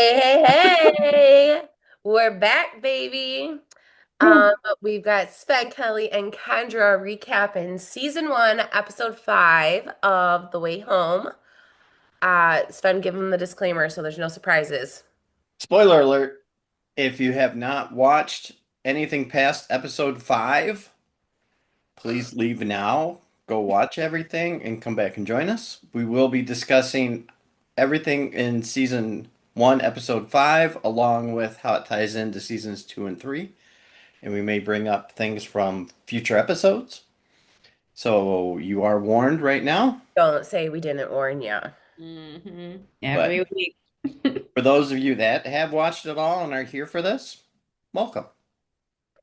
Hey. We're back, baby. Um, Woo. we've got Sven, Kelly, and Kendra recapping season one, episode five of The Way Home. Sven, give them the disclaimer so there's no surprises. Spoiler alert, if you have not watched anything past episode 5, please leave now. Go watch everything and come back and join us. We will be discussing everything in season 1, episode 5, along with how it ties into seasons 2 and 3. And we may bring up things from future episodes. So you are warned right now. Don't say we didn't warn you. But Every week. for those of you that have watched it all and are here for this, welcome.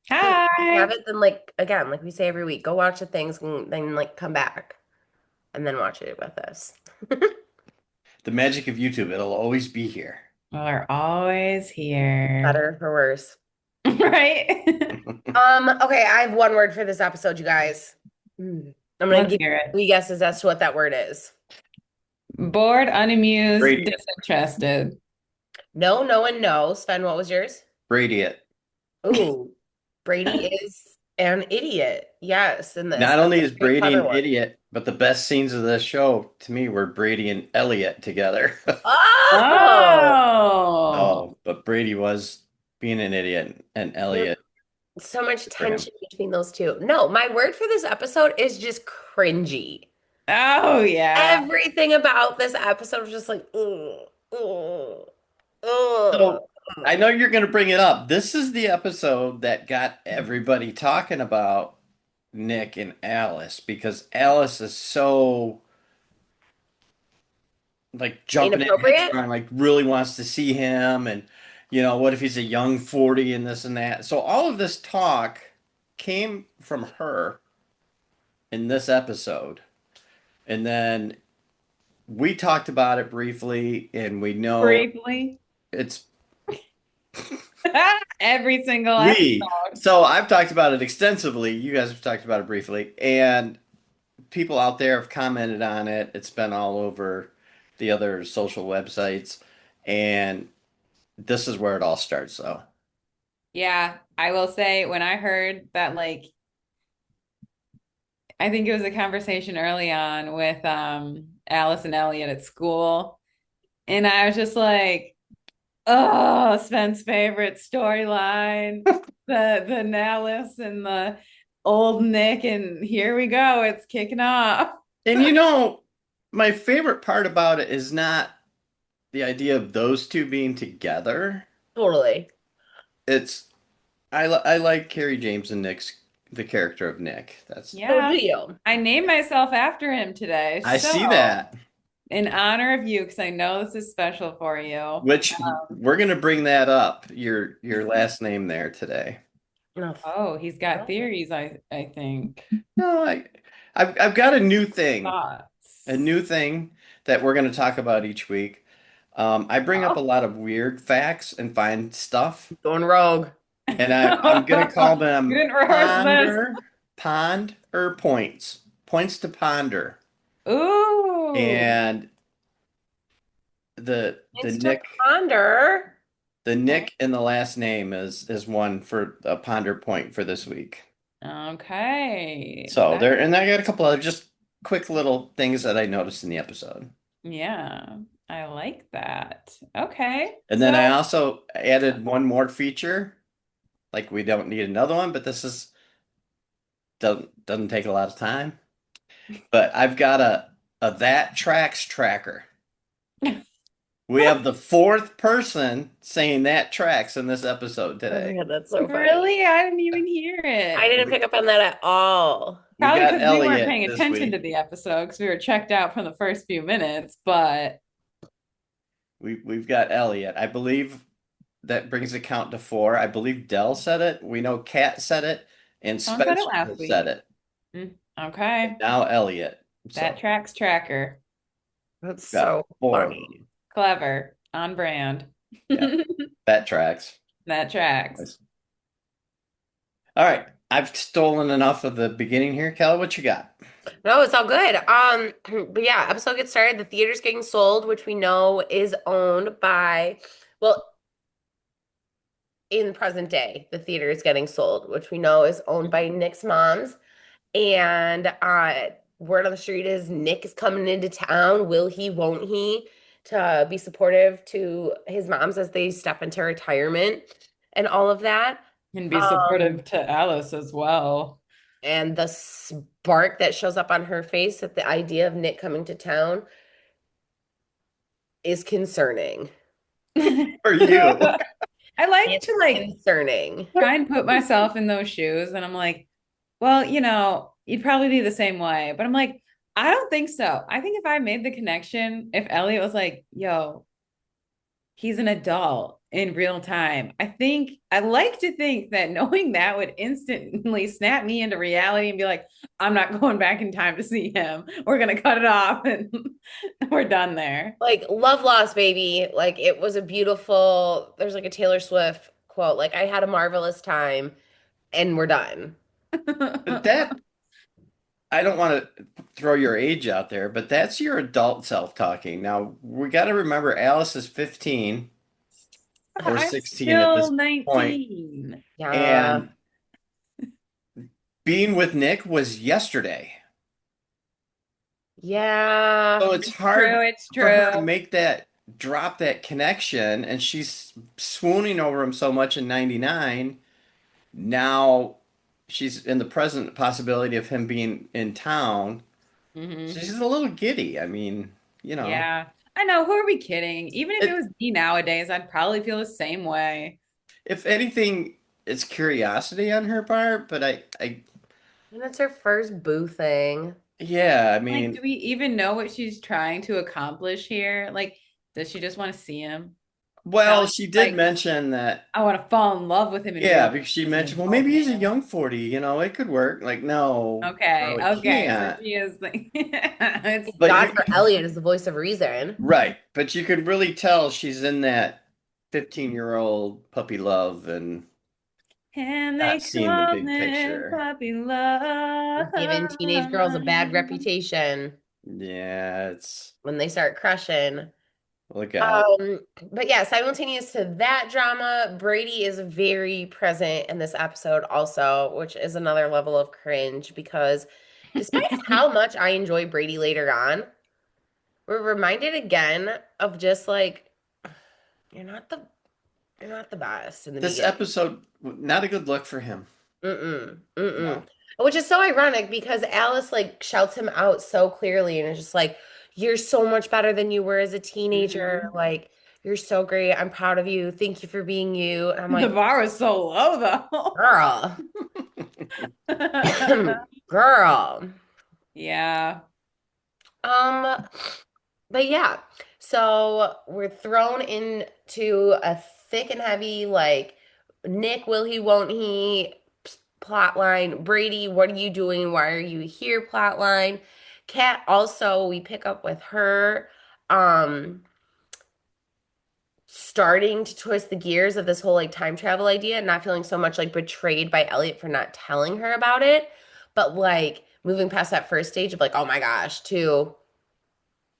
If you have Hi. it, then again, like we say every week, go watch the things and then come back and then watch it with us. The magic of YouTube, it'll always be here. We're always here. Better or worse. Right? Okay, I have one word for this episode, you guys. I'm gonna Let's give hear you it. three guesses as to what that word is. Bored, unamused, Radiant. disinterested. No, no, and no. Sven, what was yours? Radiant. Ooh, Brady is an idiot. Yes, in this. Not That's only a is very Brady clever an one. idiot, but the best scenes of this show to me were Brady and Elliot together. Oh, Oh. Oh, but Brady was being an idiot and yep. Elliot So much for him. tension between those two. No, my word for this episode is just cringy. Oh yeah. Everything about this episode was just like, ugh, ugh, ugh. So I know you're going to bring it up. This is the episode that got everybody talking about Nick and Alice because Alice is so like jumping in Inappropriate? headstrong, like really wants to see him, and what if he's a young 40 and this and that. So all of this talk came from her in this episode. And then we talked about it briefly, and we know Briefly. it's Every single we. episode. So I've talked about it extensively. You guys have talked about it briefly, and people out there have commented on it. It's been all over the other social websites, and this is where it all starts, though. Yeah, I will say when I heard that, like, I think it was a conversation early on with Alice and Elliot at school. And I was just like, oh, Sven's favorite storyline, the Nallis and the old Nick, and here we go. It's kicking off. And my favorite part about it is not the idea of those two being together. Totally. It's I like Carrie James and the character of Nick. That's So do Yeah. you? I named myself after him today. I So, see that, in honor of you, because I know this is special for you. which we're gonna bring that up, your last name there today. No. Oh, he's got theories, I think. No, I've got a Thoughts. new thing that we're gonna talk about each week. I bring up a Oh. lot of weird facts and find stuff, Going rogue. and I'm gonna call You them didn't rehearse this. ponder points to ponder. Ooh. And the It's to Nick ponder. the Nick in the last name is one for a ponder point for this week. Okay. So there, and I got a couple other just quick little things that I noticed in the episode. Yeah, I like that. Okay. And then I So, also added one more feature. Like we don't need another one, but this is doesn't take a lot of time. But I've got a that tracks tracker. We have the fourth person saying that tracks in this episode Oh my today. God, that's so funny. really, I didn't even hear I it. didn't pick up on that at all. We Probably got because we weren't Elliot paying this attention to week. the episode because we were checked out from the first few minutes, but We've got Elliot. I believe that brings the count to 4. I believe Dell said it. We know Kat said it, and someone said it Spencer last has week. said it. Okay. Now Elliot. That So tracks tracker. That's got so 4 of funny. them. Clever. On brand. Yeah, that tracks. That tracks. Nice. All right. I've stolen enough of the beginning here. Kelly, what you got? No, it's all good. But yeah, episode gets started. The theater's getting sold, which we know is owned by Well, in present day, the theater is getting sold, which we know is owned by Nick's moms. And word on the street is Nick is coming into town. Will he, won't he? To be supportive to his moms as they step into retirement and all of that. And be Um, supportive to Alice as well. and the spark that shows up on her face at the idea of Nick coming to town is concerning. For you. I like It's to like concerning. try and put myself in those shoes, and I'm like, well, you'd probably be the same way. But I'm like, I don't think so. I think if I made the connection, if Elliot was like, yo, he's an adult in real time, I like to think that knowing that would instantly snap me into reality and be like, I'm not going back in time to see him. We're gonna cut it off and we're done there. Like love lost, baby. Like it was a beautiful, there's like a Taylor Swift quote, like I had a marvelous time and we're done. But that, I don't want to throw your age out there, but that's your adult self talking. Now, we got to remember Alice is 15 or I'm 16 at still this point, 19. Yeah. and being with Nick was yesterday. Yeah. So it's It's true. hard It's for her to true. make that drop that connection, and she's swooning over him so much in 99. Now she's in the present possibility of him being in town. So Hmm. she's a little giddy. I mean, you know, Yeah. I know. Who are we kidding? Even if it it, was me nowadays, I'd probably feel the same way. if anything, it's curiosity on her part, but And it's her first boo thing. yeah, I Like, do mean, we even know what she's trying to accomplish here? Like, does she just want to see him? well, Probably she did like, mention that, I want to fall in love with him in yeah, real because she as an mentioned, well, adult maybe he's a man. young 40, it could work. Like, no, Okay. no, it Okay. So can't. she is like, it's But God for Elliot is the voice of reason. right, but you could really tell she's in that 15-year-old puppy love and and not they seeing the call big it picture. puppy love. Giving teenage girls a bad reputation Yeah, it's when they start crushing. look out. Um, but yeah, simultaneous to that drama, Brady is very present in this episode also, which is another level of cringe because despite how much I enjoy Brady later on, we're reminded again of just like you're not the you're not the best in the This beginning. episode, not a good look for him. Mm-mm, No. mm-mm. Which is so ironic because Alice like shouts him out so clearly and is just like, you're so much better than you were as a teenager. Mhm. Like, you're so great. I'm proud of you. Thank you for being you. And I'm The like, bar was so low though. girl, girl. Yeah. Um, but yeah, so we're thrown into a thick and heavy, like, Nick, will he, won't he plot line. Brady, what are you doing? Why are you here? Plot line. Kat also, we pick up with her um starting to twist the gears of this whole like time travel idea, not feeling so much like betrayed by Elliot for not telling her about it, but like moving past that first stage of like, oh my gosh, to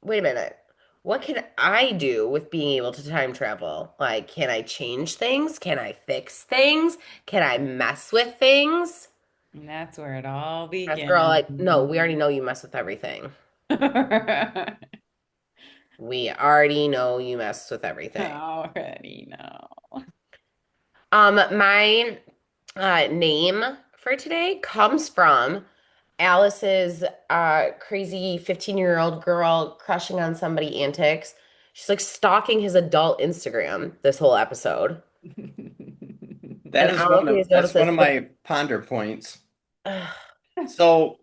wait a minute. What can I do with being able to time travel? Like, can I change things? Can I fix things? Can I mess with things? And that's where it all Yes, girl, begins. like, no, we already know you mess with everything. We already know you mess with everything. Already know. My name for today comes from Alice's crazy 15-year-old girl crushing on somebody antics. She's like stalking his adult Instagram this whole episode. And I don't know if you guys That's noticed one this, of but my ponder points. So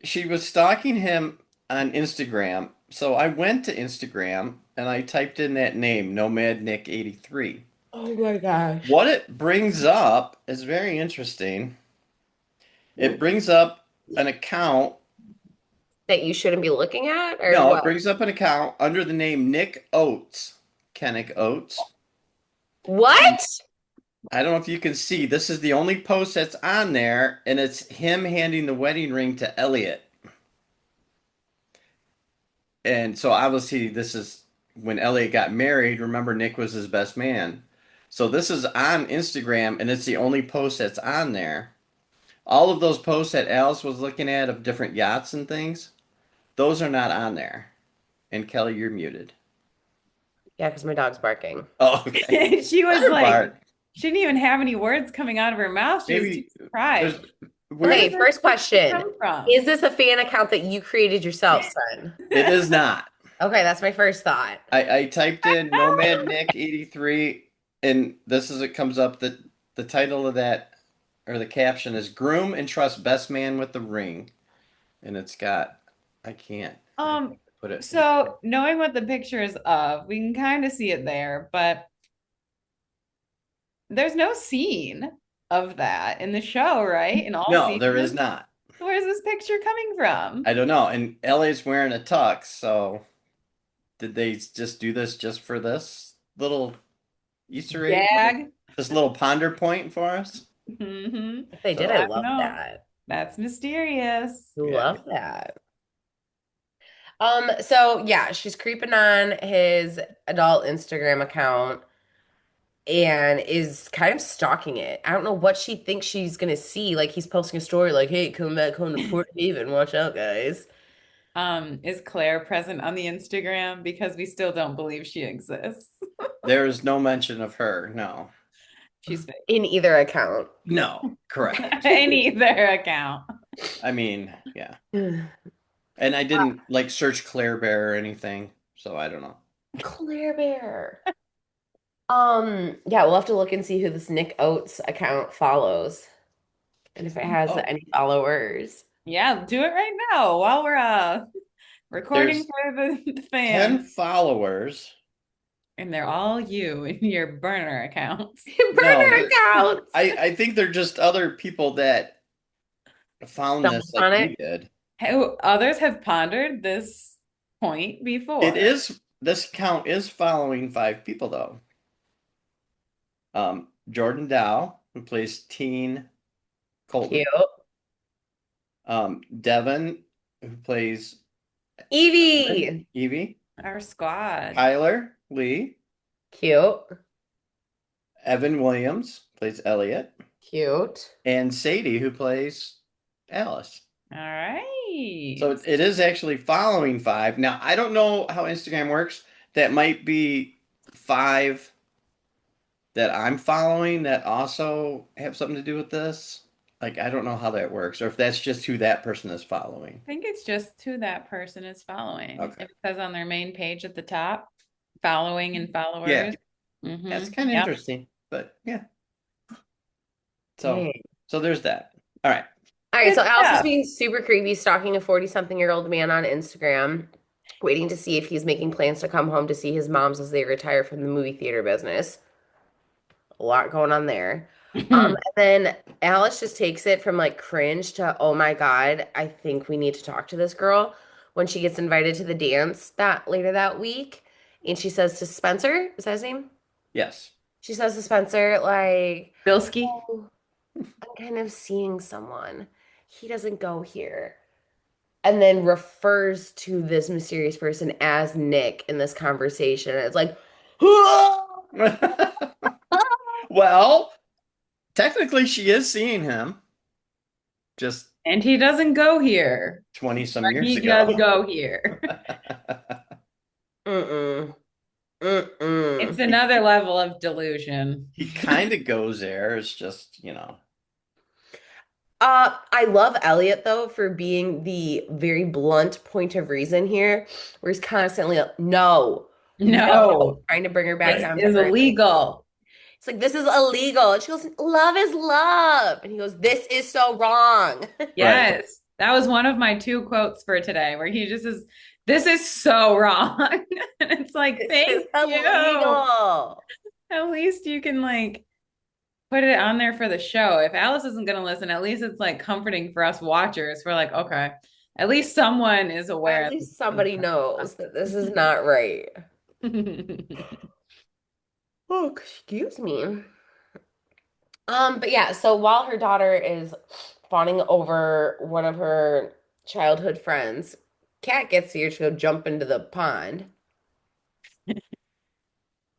she was stalking him on Instagram. So I went to Instagram and I typed in that name, Nomad Nick 83. oh my gosh. What it brings up is very interesting. It brings up an account. That you shouldn't be looking at, or No, it what? brings up an account under the name Nick Oates, Kennick Oates. And What? I don't know if you can see, this is the only post that's on there, and it's him handing the wedding ring to Elliot. And so obviously this is when Elliot got married, remember Nick was his best man. So this is on Instagram, and it's the only post that's on there. All of those posts that Alice was looking at of different yachts and things, those are not on there. And Kelly, you're muted. Yeah, because my dog's barking. Oh, okay. She was Other like, part, she didn't even have any words coming out of her mouth. She was too maybe there's surprised. Where where did Okay, this first picture question. come from? Is this a fan account that you created yourself, son? it is not. Okay, that's my first thought. I typed in Nomad Nick 83, and this is it comes up that the title of that or the caption is Groom and Trust Best Man with the Ring. And it's got I can't Um, put it. so knowing what the picture is of, we can kind of see it there, but there's no scene of that in the show, right? In all No, there is seasons. not. Where's this picture coming from? I don't know. And LA's wearing a tux, so did they just do this just for this little Easter egg, Gag. this little ponder point for us? Hmm. If they did, So I I don't love know. that. That's mysterious. yeah, Love that. So yeah, she's creeping on his adult Instagram account and is kind of stalking it. I don't know what she thinks she's gonna see. Like he's posting a story like, "Hey, come back home to Port Haven. Watch out, guys." Is Claire present on the Instagram? Because we still don't believe she exists. there is no mention of her. No, She's fake. In either account. no, correct. In either account. I mean, yeah. And I didn't like search Claire Bear or anything, so I don't know. Claire Bear. Yeah, we'll have to look and see who this Nick Oates account follows and if it has Oh, any followers. Yeah, do it right now while we're recording there's for the 10 fans. followers. And they're all you in your burner accounts. No, Burner accounts. I think they're just other people that found Stumbled this like on we it. did. Who others have pondered this point It before. is this count is following 5 people though. Jordan Dow, who plays Teen Colton. Cute. Devin, who plays Evie. Evie. Our squad. Tyler Lee. Cute. Evan Williams plays Elliot. Cute. And Sadie, who plays Alice. All right. So it is actually following 5. Now, I don't know how Instagram works. That might be 5 that I'm following that also have something to do with this. Like, I don't know how that works, or if that's just who that person is following. I think it's just who that person is following. Okay. It says on their main page at the top, following and followers. Yeah, Mm-hmm. that's kind of Yep. interesting, but yeah. So, Dang. so there's that. All right. All right, Good so Alice is stuff. being super creepy, stalking a 40-something-year-old man on Instagram, waiting to see if he's making plans to come home to see his moms as they retire from the movie theater business. A lot going on there. And then Alice just takes it from like cringe to, oh my God, I think we need to talk to this girl when she gets invited to the dance that later that week. And she says to Spencer, is that his name? Yes. She says to Spencer, like, Bilski. oh, I'm kind of seeing someone. He doesn't go here. And then refers to this mysterious person as Nick in this conversation. And it's like, Well, technically, she is seeing him just And he doesn't go here. 20 some But years he ago. does go here. mm-mm, It's mm-mm. another level of delusion. He kind of goes there. It's just, I love Elliot though for being the very blunt point of reason here, where he's constantly like, no, No, trying to bring her back this down to is earth. illegal. It's like, this is illegal. And she goes, love is love. And he goes, this is so wrong. Yes. That was one of my 2 quotes for today, where he just is, this is so wrong. And it's like, This is thank you. illegal. At least you can like put it on there for the show. If Alice isn't going to listen, at least it's like comforting for us watchers. We're like, okay, at least someone is aware. At least somebody knows that this is not right. Oh, excuse me. But yeah, so while her daughter is fawning over one of her childhood friends, Kat gets here to go jump into the pond.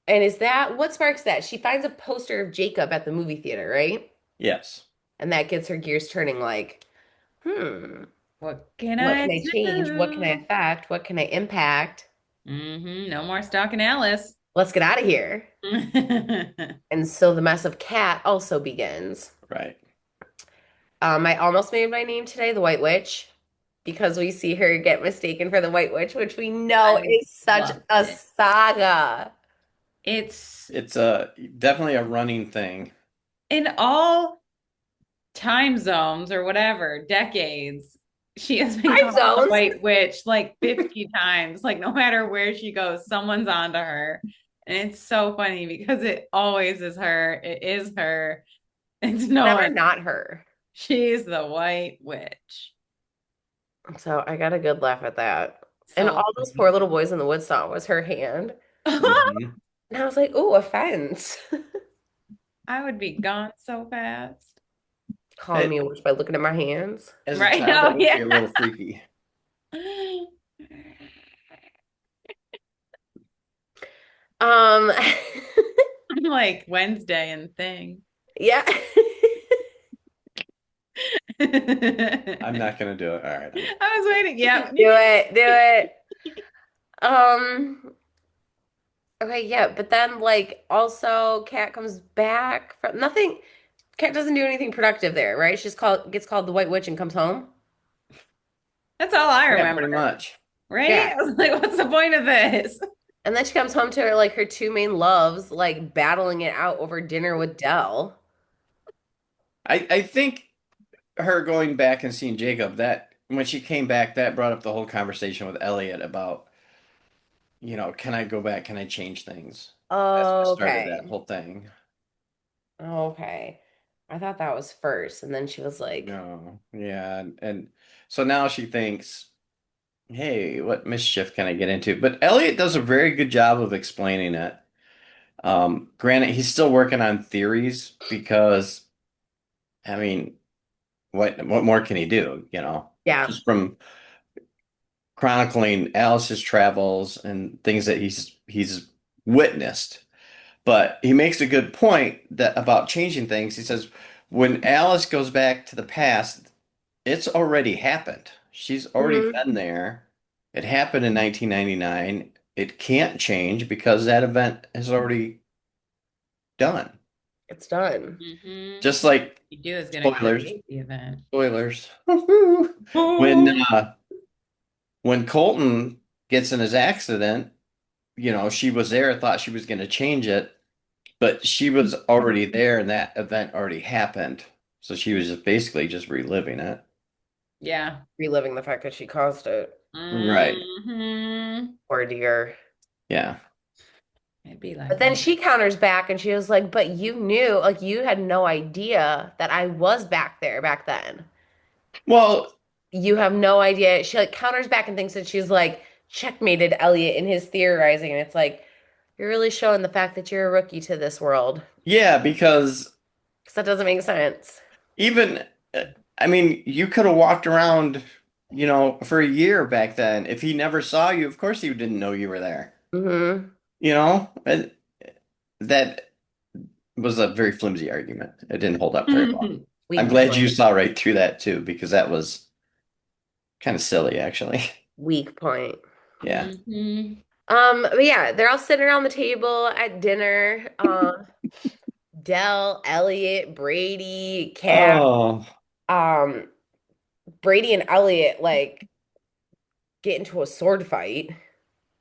And is that what sparks that? She finds a poster of Jacob at the movie theater, right? Yes. And that gets her gears turning like, hmm, What can what I can I change? What can I do? affect? What can I impact? No more stalking Alice. Let's get out of here. And so the mess of Cat also begins. Right. I almost made my name today, the White Witch, because we see her get mistaken for the White Witch, which we know I is such loved a it. saga. It's It's a definitely a running thing. in all time zones or whatever, decades. She has been Time called the zones. White Witch like 50 times. Like, no matter where she goes, someone's onto her. And it's so funny because it always is her. It is her. It's no Never one. not her. She's the White Witch. So I got a good laugh at that. And So all those poor little boys in the woods saw was her hand. Hmm. And I was like, ooh, offense. I would be gone so fast. Calling me a witch by looking at my hands. As a Right? child, Oh, that would yeah. be a little freaky. Um, I'm like Wednesday and thing. yeah. I'm I not gonna do it. All right. was waiting. Yeah. Do it, do it. Um, okay, yeah, but then like also Kat comes back from nothing. Kat doesn't do anything productive there, right? She's called gets called the White Witch and comes home. That's all I Yeah, remember. pretty much. Right? Yeah. I was like, what's the point of this? And then she comes home to her like her two main loves, like battling it out over dinner with Dell. I think her going back and seeing Jacob, that when she came back, that brought up the whole conversation with Elliot about, can I go back? Can I change things? That's what started that Okay. whole thing. Okay. I thought that was first, and then she was like, No, yeah, and so now she thinks, hey, what mischief can I get into? But Elliot does a very good job of explaining it. Granted, he's still working on theories because, I mean, what more can he do? yeah. Just from chronicling Alice's travels and things that he's witnessed. But he makes a good point that about changing things. He says when Alice goes back to the past, it's already happened. She's already Hmm. been there. It happened in 1999. It can't change because that event is already done. It's done. Just like You do is going to spoilers, create the event. spoilers. When Oh, uh when Colton gets in his accident, she was there, thought she was going to change it, but she was already there and that event already happened. So she was just basically just reliving it. yeah. Reliving the fact that she caused it. Right. Poor dear. Yeah. It'd be But like then that. she counters back and she was like, but you knew, like, you had no idea that I was back there back then. Well, You have no idea. She like counters back and thinks that she's like checkmated Elliot in his theorizing. And it's like, you're really showing the fact that you're a rookie to this world. yeah, because Because that doesn't make sense. even, uh, I mean, you could have walked around, for a year back then. If he never saw you, of course he didn't know you were there. Mm-hmm. And that was a very flimsy argument. It didn't hold up very well. I'm Weak glad you point. saw right through that too, because that was kind of silly, actually. Weak point. Yeah. But yeah, they're all sitting around the table at dinner. Dell, Elliot, Brady, Kat. Oh, Um, Brady and Elliot like get into a sword fight,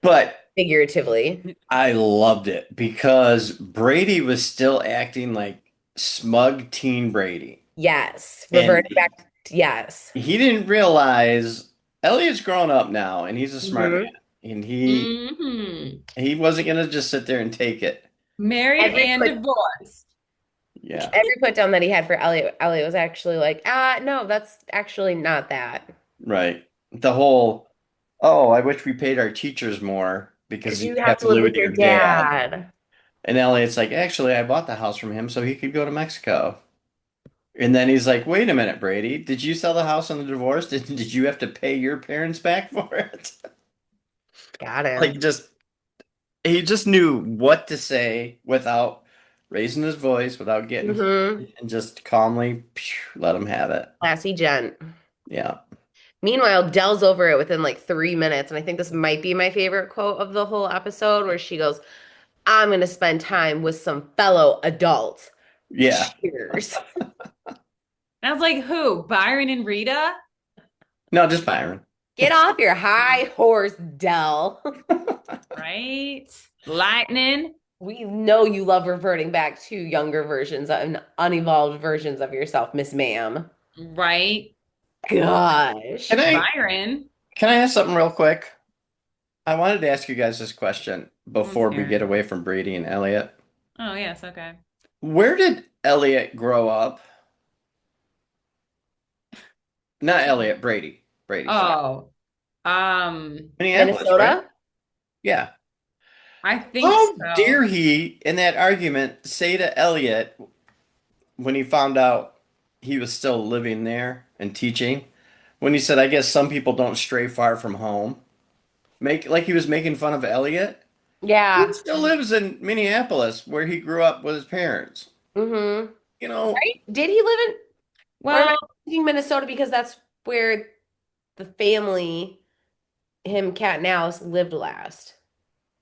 but figuratively. I loved it because Brady was still acting like smug teen Brady. Yes. And Reverting back. Yes. he didn't realize Elliot's grown up now and he's a smart Hmm. man. And he wasn't gonna just sit there and take it. Married Every and put divorced. Yeah, every put down that he had for Elliot was actually like, no, that's actually not that. right. The whole, oh, I wish we paid our teachers more because Because you you have have to to live live with with your your dad. dad. And Elliot's like, actually, I bought the house from him so he could go to Mexico. And then he's like, wait a minute, Brady, did you sell the house on the divorce? Did you have to pay your parents back for it? Got Like, him. he just knew what to say without raising his voice, without getting Mm-hmm. heated, and just calmly let him have it. Classy gent. Yeah. Meanwhile, Dell's over it within like 3 minutes. And I think this might be my favorite quote of the whole episode where she goes, I'm going to spend time with some fellow adults. Yeah. Cheers. And I was like, who? Byron and Rita? No, just Byron. Get off your high horse, Dell. Right? Lightning. We know you love reverting back to younger versions and unevolved versions of yourself, Miss Ma'am. Right? Gosh. Can I Byron. can I ask something real quick? I wanted to ask you guys this question Let's before we hear it. get away from Brady and Elliot. Oh, yes. Okay. Where did Elliot grow up? Not Elliot, Brady. Brady, sorry. Oh, Minneapolis, right? Minnesota? Yeah. I think How dare so. he, in that argument, say to Elliot when he found out he was still living there and teaching, when he said, I guess some people don't stray far from home. Make like he was making fun of Elliot. He Yeah. still lives in Minneapolis where he grew up with his parents. Mm-hmm. You know, Right? Did he live in, or am I Well, thinking Minnesota because that's where the family, him, Cat and Alice, lived last?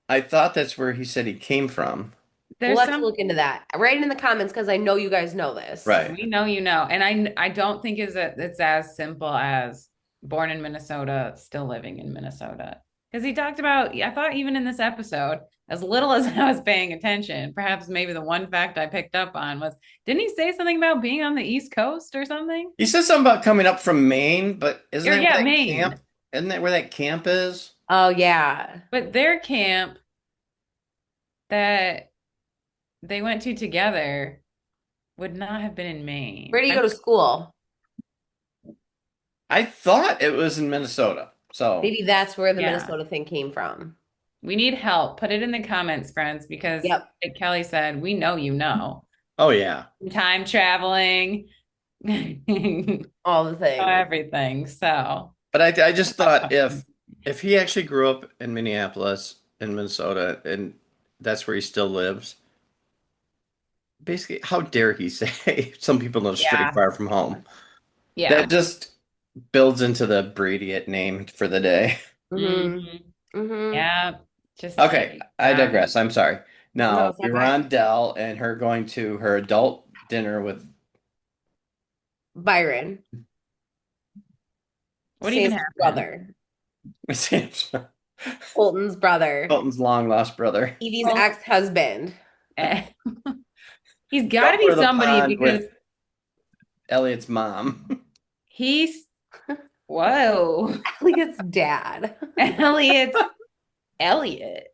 I thought that's where he said he came from. We'll there's have to some look into that. Write it in the comments because I know you guys know this. Right. we know you know, and I don't think is that it's as simple as born in Minnesota, still living in Minnesota. Because he talked about, I thought even in this episode, as little as I was paying attention, perhaps maybe the one fact I picked up on was, didn't he say something about being on the East Coast or something? He said something about coming up from Maine, but isn't Or that yeah, where that Maine. camp? Isn't that where that camp is? Oh, yeah. But their camp that they went to together would not have been in Where Maine. do you go to school? I thought it was in Minnesota. So, Maybe that's where the Yeah. Minnesota thing came from. We need help. Put it in the comments, friends, because Yep. like Kelly said, we know you know. oh yeah. Time traveling, All the things. everything. So, But I just thought if he actually grew up in Minneapolis, in Minnesota, and that's where he still lives, basically, how dare he say some people don't stray yeah. far from home? Yeah. That just builds into the Brady name for the day. Mm-hmm. hmm Mm-hmm. Yeah. Just Okay, like I digress. I'm sorry. No, Now it's we were okay. on Dell and her going to her adult dinner with Byron, what even Sam's happened? brother, Colton's brother, Colton's long lost brother. Evie's Well, ex-husband. eh, he's got to Jump over be the somebody pond because with Elliot's mom. he's, whoa, Elliot's dad. Elliot's Elliot.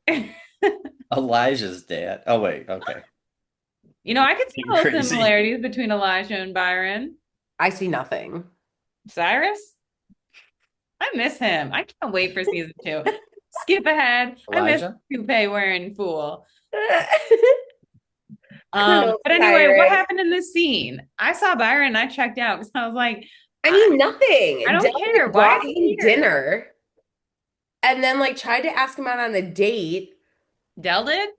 Elijah's dad. Oh wait, okay. You know, I could see Getting little crazy. similarities between Elijah and Byron. I see nothing. Cyrus, I miss him. I can't wait for season two. Skip ahead. I miss Elijah? toupee wearing fool. Colonel But anyway, what Cyrus. happened in this scene? I saw Byron and I checked out because I was like, I I, mean, I nothing. Dell don't care. like Why is brought he him here? dinner and then like tried to ask him out on a date. Dell did?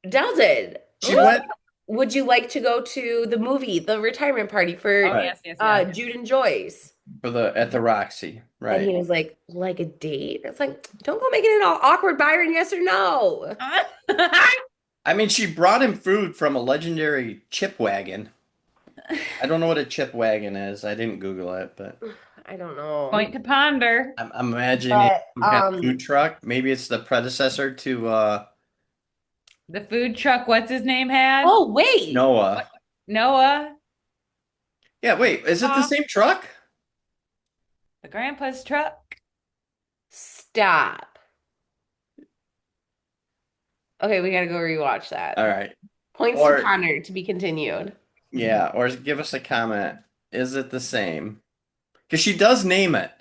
Dell did. She She was went like, would you like to go to the movie, the retirement party Oh, for right yes, yes, yes. Jude and Joyce? for the at the Roxy, And he right? was like a date? It's like, don't go making it all awkward, Byron. Yes or no? I mean, she brought him food from a legendary chip wagon. I don't know what a chip wagon is. I didn't Google it, but I don't know. Point to ponder. I'm imagining But some kind of food truck. Maybe it's the predecessor to The food truck, what's his name had? oh wait. Noah. Noah, Yeah, wait, is it the same truck? the grandpa's truck. Stop. Okay, we gotta go rewatch that. All right. Points to Or Connor to be continued. yeah, or give us a comment. Is it the same? Because she does name it.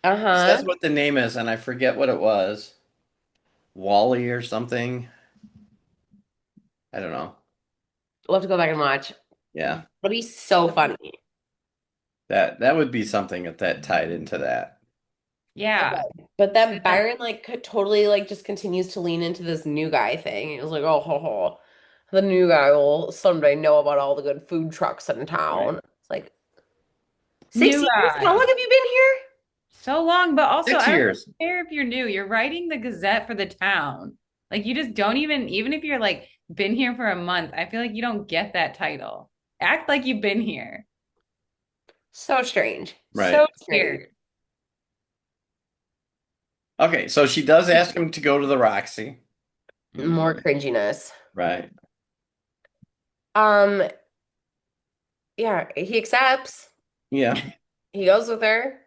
She Uh-huh. says what the name is, and I forget what it was. Wally or something. I don't know. We'll have to go back and watch. Yeah, It'll be so funny. that would be something if that tied into that. Yeah. But then But then Byron like could totally like just continues to lean into this new guy thing. It was like, oh, ho, ho. The new guy will someday know about all the good food trucks in Right. town. It's like new 6 years? How long guy. have you been here? So long, but also Six I don't years. care if you're new. You're writing the Gazette for the town. Like you just don't even if you're like been here for a month, I feel like you don't get that title. Act like you've been here. So strange. So Right. strange. Weird. Okay, so she does ask him to go to the Roxy. More Mhm. cringiness. Right. Um, yeah, he accepts. Yeah. He goes with her.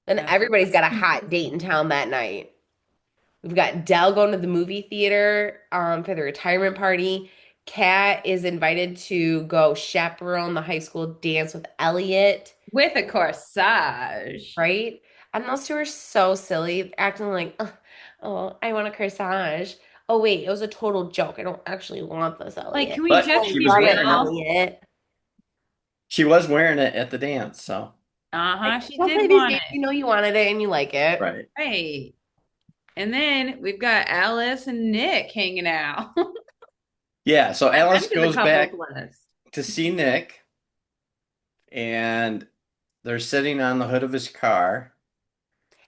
And That's everybody's got a hot date in town that night. We've got Dell going to the movie theater for the retirement party. Kat is invited to go chaperone the high school dance with Elliot, with a corsage. right? And those two are so silly, acting like, oh, I want a corsage. Oh, wait, it was a total joke. I don't actually want this, Like, Elliot. can we But just Don't she be was start it, wearing it. real? Elliot. She was wearing it at the dance, so Like, Uh-huh. She don't did play these want games. it. You know you wanted it and you like it. right. Right. And then we've got Alice and Nick hanging out. Yeah, so Add Alice them to the goes couples back list. to see Nick and they're sitting on the hood of his car.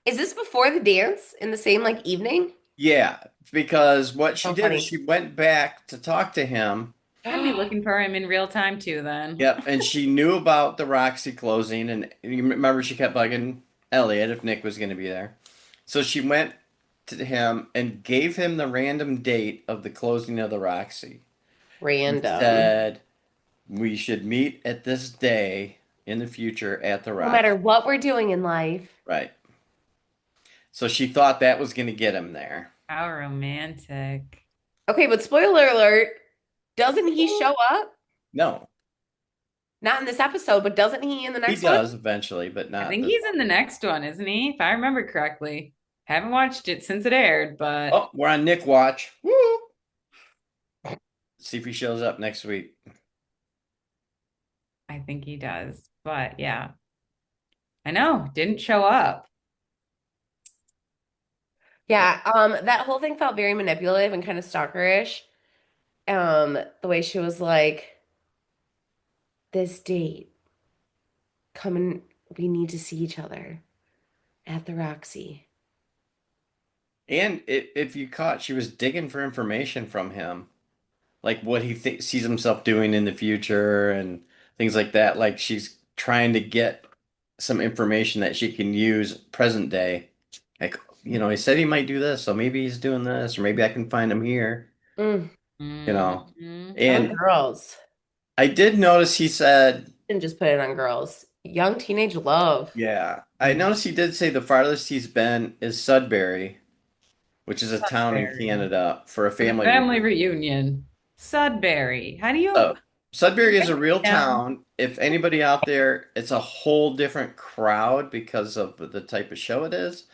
Is this before the dance in the same like evening? Yeah, because what she So did is funny. she went back to talk to him. I'd be looking for him in real time too, then. Yep, and she knew about the Roxy closing, and you remember she kept bugging Elliot if Nick was going to be there. So she went to him and gave him the random date of the closing of the Roxy and Random. said, we should meet at this day in the future at the No Roxy. matter what we're doing in life. Right. So she thought that was going to get him there. How romantic. Okay, but spoiler alert, doesn't he show up? No, Not in this episode, but doesn't he in the he next one? does eventually, but I not think this he's one. in the next one, isn't he? If I remember correctly. Haven't watched it since it aired, but Oh, we're on Nick watch. Woo! See if he shows up next week. I think he does. But yeah, I know, didn't show up. Yeah, that whole thing felt very manipulative and kind of stalkerish. The way she was like, this date, come and we need to see each other at the Roxy. And if you caught, she was digging for information from him, like what he sees himself doing in the future and things like that. Like she's trying to get some information that she can use present day. Like, he said he might do this, so maybe he's doing this, or maybe I can find him here, Mm. you know. Mhm. Oh, And girls. I did notice he said, Didn't just put it on girls. Young teenage love. yeah, I noticed he did say the farthest he's been is Sudbury, which is a town in Sudbury. Canada for a For the family family reunion. reunion. Sudbury. How do you So Sudbury is a real yeah. town. If anybody out there, it's a whole different crowd because of the type of show it is.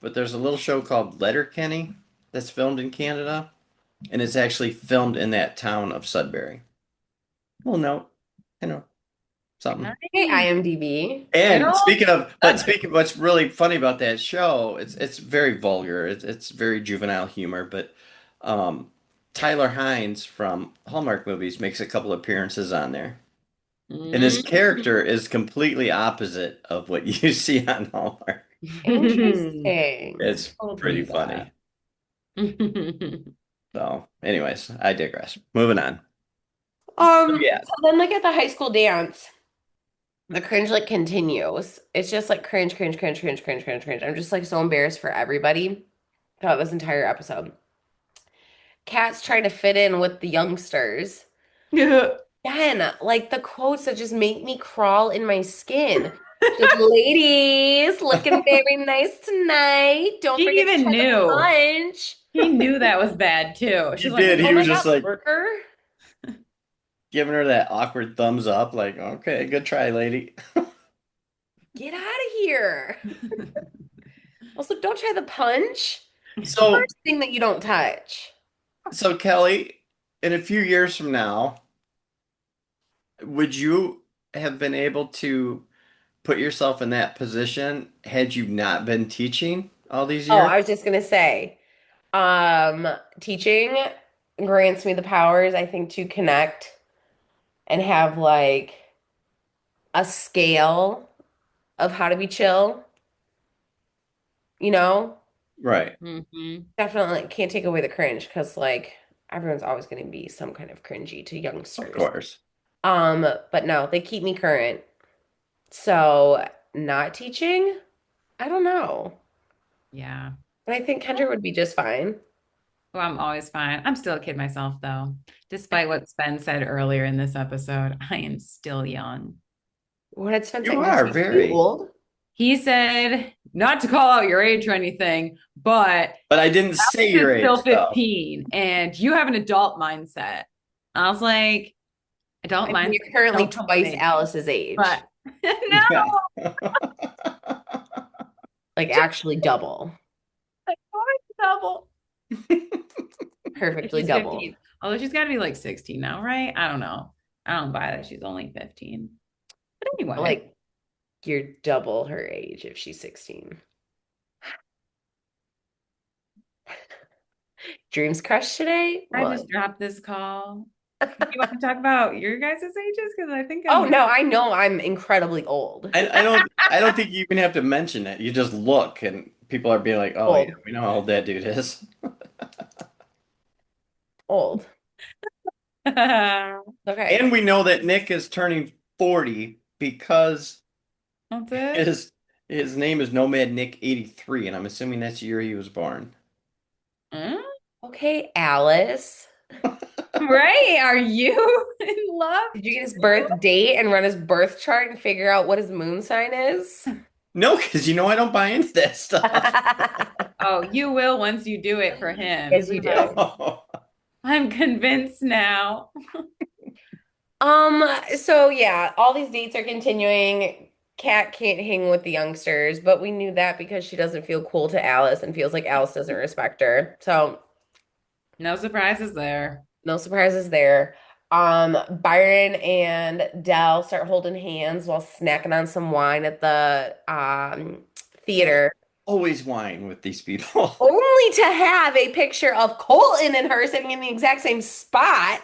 But there's a little show called Letterkenny that's filmed in Canada, and it's actually filmed in that town of Sudbury. Well, no, something. Hey, Nice. IMDb. Good And old speaking, Sudbury. what's really funny about that show, it's very vulgar. It's very juvenile humor, but um, Tyler Hines from Hallmark movies makes a couple appearances on there. And his character Mhm. is completely opposite of what you see on Hallmark. Interesting. It's I'll pretty believe that. funny. So, anyways, I digress. Moving on. Yeah. So then like at the high school dance, the cringe like continues. It's just like cringe, cringe, cringe, cringe, cringe, cringe, cringe. I'm just like so embarrassed for everybody throughout this entire episode. Kat's trying to fit in with the youngsters. Again, like the quotes that just make me crawl in my skin. Just ladies, looking very nice tonight. Don't He forget to even try the knew. punch. He knew that was bad too. He She's like, did. Oh He my was God, just like worker, giving her that awkward thumbs up, like, okay, good try, lady. get out of here. Also, don't try the punch. So, First thing that you don't touch. so Kelly, in a few years from now, would you have been able to put yourself in that position had you not been teaching all these Oh, years? I was just gonna say, um, teaching grants me the powers, I think, to connect and have like a scale of how to be chill, you know? Right. Hmm. Definitely can't take away the cringe because like everyone's always gonna be some kind of cringy to Of youngsters. course. But no, they keep me current. So not teaching, I don't know. Yeah. But I think Kendra would be just fine. Well, I'm always fine. I'm still a kid myself, though. Despite what Sven said earlier in this episode, I am still young. What did Sven You say? Did are he say you very, old? He said, not to call out your age or anything, but but I didn't say this your is still age though. 15 and you have an adult mindset. I was like, adult I mean, mindset, you're currently don't come with twice age. Alice's age. But no, Yeah. Like just actually double. like double. And Perfectly she's double. 15. Although she's got to be like 16 now, right? I don't know. I don't buy that. She's only 15. But anyway, Like you're double her age if she's 16. Dreams crushed today? I just One. dropped this call. You want to talk about your guys' ages? Because I think I Oh might. no, I know I'm incredibly old. I don't think you even have to mention it. You just look and people are being like, "Oh yeah, Old. we know how old that dude is." Old. That's Okay. And we know that Nick is turning 40 because it. his his name is Nomad Nick 83, and I'm assuming that's the year he was born. Hmm? Okay, Alice. Right? Are you in love Did you get his birth date and run his birth chart and figure out what his moon sign is? No, because I don't buy into that stuff. Oh, you will once you do it for him. Yes, you do. No. I'm convinced now. So yeah, all these dates are continuing. Kat can't hang with the youngsters, but we knew that because she doesn't feel cool to Alice and feels like Alice doesn't respect her. So No surprises there. no surprises there. Byron and Dell start holding hands while snacking on some wine at the There's theater, always wine with these people. only to have a picture of Colton and her sitting in the exact same spot.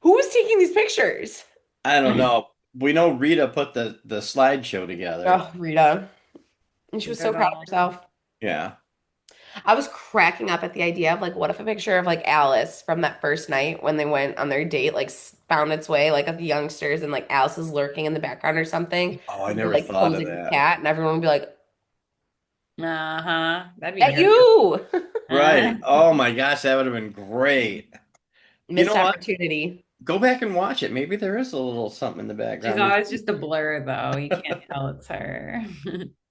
Who was taking these pictures? I don't know. We know Rita put the slideshow together. Oh, Rita. And she was so Good proud of old. herself. Yeah. I was cracking up at the idea of like, what if a picture of like Alice from that first night when they went on their date, like found its way like at the youngsters and like Alice is lurking in the background or something, Oh, I and they're never like thought of posing with that. Cat, and everyone would be like, Uh-huh. That'd be at great. you. Right. Oh my gosh, that would have been great. You Missed know what? opportunity. Go back and watch it. Maybe there is a little something in the She's background. always just a blur, though. You can't tell it's her.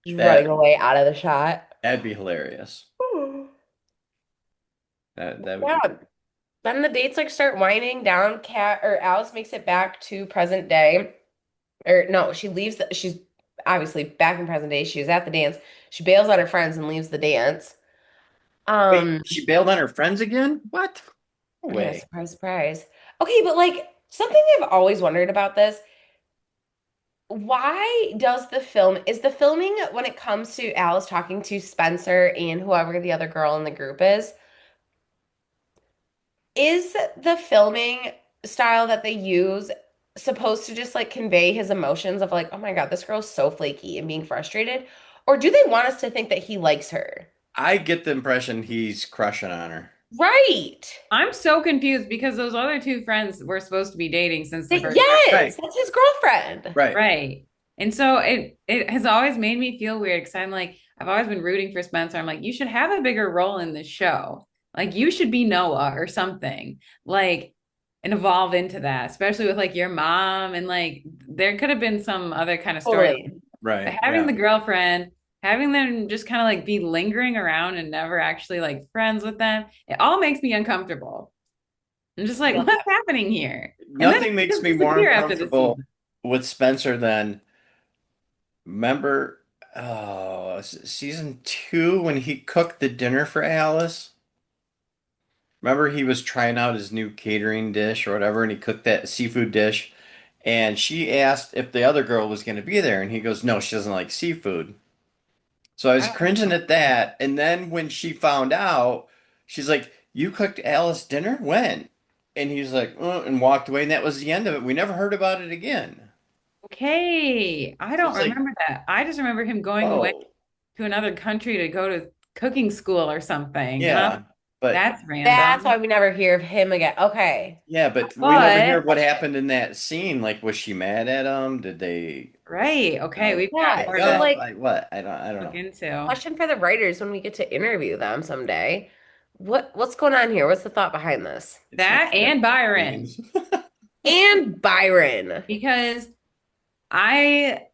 Just running That away out of the shot. that'd be hilarious. That would Yeah. be. Then the dates like start winding down. Cat or Alice makes it back to present day. Or no, she leaves. She's obviously back in present day. She was at the dance. She bails on her friends and leaves the dance. Wait, Um, she bailed on her friends again? What? No yeah, way. surprise, surprise. Okay, but like something I've always wondered about this, why does the film, is the filming when it comes to Alice talking to Spencer and whoever the other girl in the group is the filming style that they use supposed to just like convey his emotions of like, oh my God, this girl's so flaky and being frustrated? Or do they want us to think that he likes her? I get the impression he's crushing on her. Right. I'm so confused because those other two friends were supposed to be dating since the first Yes, Right. that's his girlfriend. Right. right. And so it has always made me feel weird because I'm like, I've always been rooting for Spencer. I'm like, you should have a bigger role in this show. Like you should be Noah or something. Like and evolve into that, especially with like your mom and like there could have been some other kind of story. Totally. But Right. having Yeah. the girlfriend, having them just kind of like be lingering around and never actually like friends with them, it all makes me uncomfortable. I'm just like, Feel what's that. happening here? And then Nothing they makes just me more disappear after the uncomfortable season. with Spencer than remember season 2 when he cooked the dinner for Alice? Remember he was trying out his new catering dish or whatever, and he cooked that seafood dish, And she asked if the other girl was going to be there, and he goes, "No, she doesn't like seafood." So I was Oh, cringing at that. And then when she found out, she's like, "You cooked Alice dinner? When?" And he's like, and walked away. And that was the end of it. We never heard about it again. okay. I So don't it's like, remember that. I just remember him going away whoa. to another country to go to cooking school or something. And Yeah. But that's That's why random. we never hear of him again. Okay. yeah, but we never hear But what happened in that scene. Like, was she mad at him? Did they, right. Okay. We've got Yeah. more So to up? like Like what? I don't look know. into. question for the writers when we get to interview them someday. What's going on here? What's the thought behind this? It's not That and Byron. games. And Byron. Because I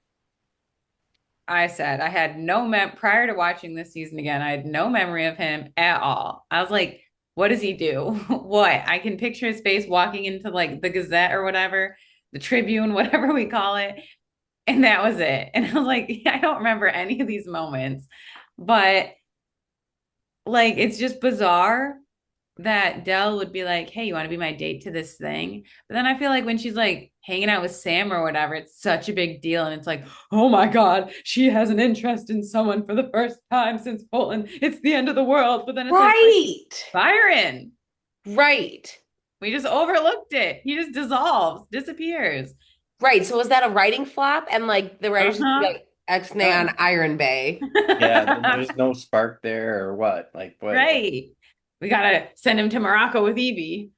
I said I had no prior to watching this season again, I had no memory of him at all. I was like, what does he do? What? I can picture his face walking into like the Gazette or whatever, the Tribune, whatever we call it. And that was it. And I was like, I don't remember any of these moments. But like it's just bizarre that Dell would be like, "Hey, you want to be my date to this thing?" But then I feel like when she's like hanging out with Sam or whatever, it's such a big deal. And it's like, oh my God, she has an interest in someone for the first time since Poland. It's the end of the world. But then it's like, Right. Byron, Right. we just overlooked it. He just dissolves, disappears. Right. So was that a writing flop? And like the writers just be Uh-huh. like X-nay on Iron Bay. Yeah, there's no spark there or what? Like what? Right. We gotta send him to Morocco with Evie.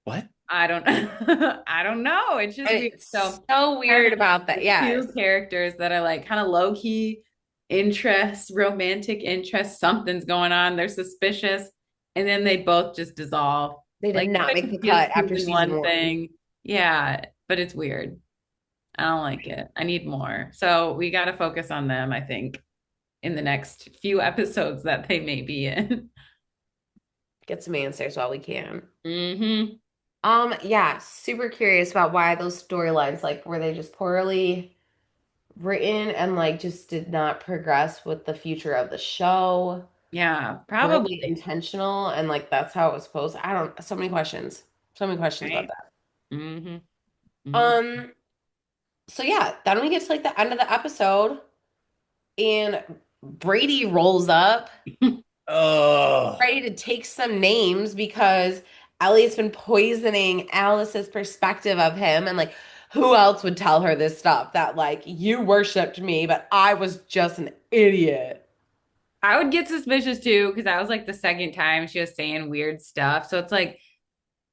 What? I don't I don't know. It's just And weird. it's So so kind weird of about that. the Yes. two characters that are like kind of low key interest, romantic interest, something's going on. They're suspicious, and then they both just dissolve. They did Like not make the he was cut after choosing season one one. thing. Yeah, but it's weird. I don't like it. I need more. So we got to focus on them, I think, in the next few episodes that they may be in. Get some answers while we can. Hmm. Yeah, super curious about why those storylines, like, were they just poorly written and like just did not progress with the future of the show? Yeah, Were they probably. intentional and like that's how it was supposed? I don't, so many questions. So many questions about Right. that. Hmm. Hmm. Um, so yeah, then we get to like the end of the episode and Brady rolls up Oh, ready to take some names because Ellie's been poisoning Alice's perspective of him. And like, who else would tell her this stuff that like you worshiped me, but I was just an idiot? I would get suspicious too because I was like the second time she was saying weird stuff. So it's like,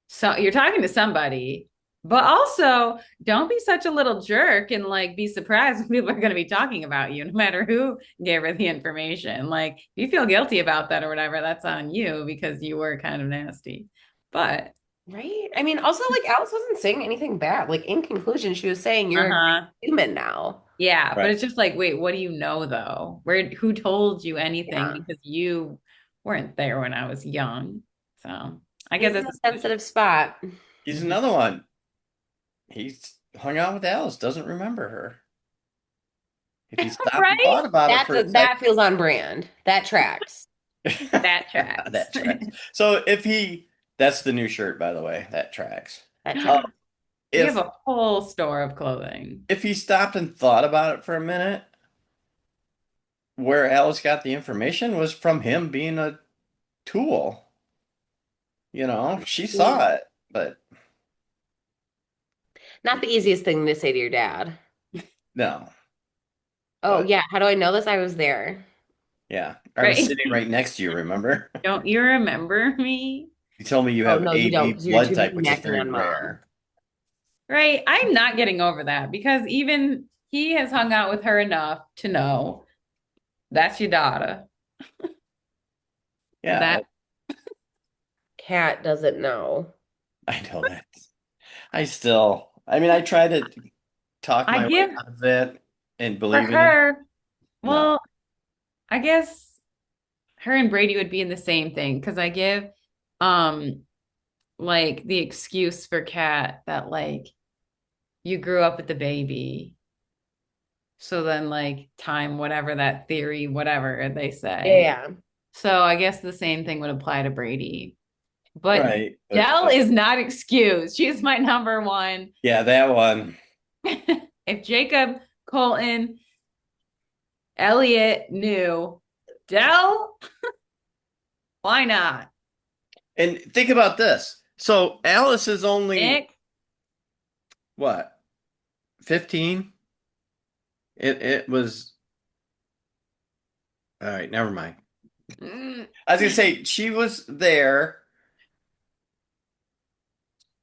so you're talking to somebody, but also don't be such a little jerk and like be surprised when people are going to be talking about you, no matter who gave her the information. Like, if you feel guilty about that or whatever, that's on you because you were kind of nasty. But Right? I mean, also like Alice wasn't saying anything bad. Like in conclusion, she was saying you're a great uh-huh. human now. Yeah, but right. it's just like, wait, what do you know though? Who told you anything? Yeah. Because you weren't there when I was young. So I guess He's in that's a sensitive spot. He's Mhm. another one. He's hung out with Alice, doesn't remember her. If he stopped and Right? thought about it for a second, That feels on brand. That tracks. That tracks. that tracks. So if he, that's the new shirt, by the way, that tracks. That Uh, tracks. We have if a whole store of clothing. if he stopped and thought about it for a minute, where Alice got the information was from him being a tool. She Mm. saw it, but Not the easiest thing to say to your dad. no. Oh, But yeah. How do I know this? I was there. yeah, I was Right? sitting right next to you, remember? Don't you remember me? You told me you Oh, have no, you don't AB because you're blood too type, busy which is necking very on mom. rare. Right? I'm not getting over that because even he has hung out with her enough to know that's your daughter. Yeah, That Cat doesn't know. I know that. I mean, I try to talk I my way give out of it and for believing it. her. No. Well, I guess her and Brady would be in the same thing because I give um like the excuse for Kat that like you grew up with the baby. So then like time, whatever that theory, whatever they Yeah, say. yeah. So I guess the same thing would apply to Brady. But Right. Dell is not excused. She's my number one. Yeah, that one. If Jacob, Colton, Elliot knew Dell, why not? And think about this. So Alice is only Nick, what, 15? It was all right, never mind. mm, I was gonna say she was there